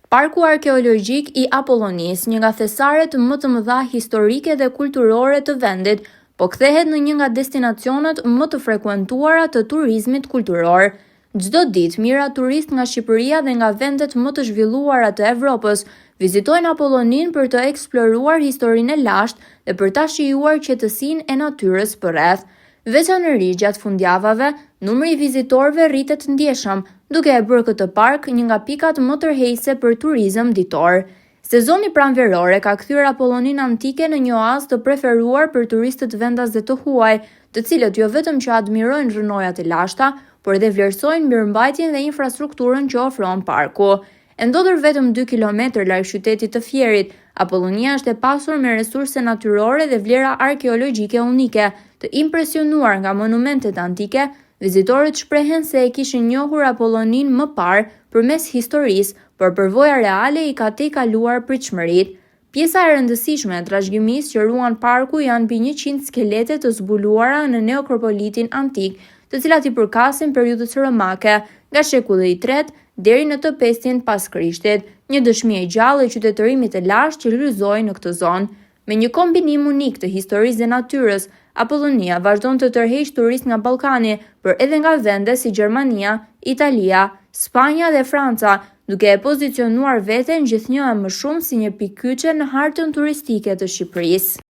Parku arkeologjik i Apollonisë, një nga thesaret më të mëdha historike dhe kulturore të vendit, po kthehet në një nga destinacionet më të frekuentuara të turizmit kulturor. Çdo ditë, mijëra turistë nga Shqipëria dhe nga vendet më të zhvilluara të Evropës vizitojnë Apollonin për të eksploruar historinë e lashtë dhe për ta shijuar qetësinë e natyrës përreth. Veçanërisht gjatë fundjavave, numri i vizitorëve rritet ndjeshëm, duke e bërë këtë park një nga pikat më tërheqëse për turizëm ditor. Sezoni pranveror ka kthyer Apollonin antike në një oazë të preferuar për turistët vendase të huaj, të cilët jo vetëm që admirojnë rrënojat e lashta, por edhe vlerësojnë mirëmbajtjen dhe infrastrukturën që ofron parku. E ndodhur vetëm 2 kilometër larg qytetit të Fierit, Apollonia është e pasur me resurse natyrore dhe vlera arkeologjike unike. Të impresionuar nga monumentet antike, vizitorët shprehen se e kishin njohur Apollonin më parë përmes historisë, por përvoja reale i ka tejkaluar pritshmëritë. Pjesa e rëndësishme e trashëgimisë që ruan parku janë mbi 100 skelete të zbuluara në Neokropolitin antik, të cilat i përkasin periudhës romake, nga shekulli i 3 deri në të 500 pas Krishtit, një dëshmi e gjallë e qytetërimit të lashtë që lwyzoi në këtë zonë. Me një kombinim unik të historisë dhe natyrës, Apollonia vazhdon të tërheqë turistë nga Ballkani, por edhe nga vende si Gjermania, Italia, Spanja dhe Franca, duke e pozicionuar veten gjithnjë e më shumë si një pikë kyçe në hartën turistike të Shqipërisë.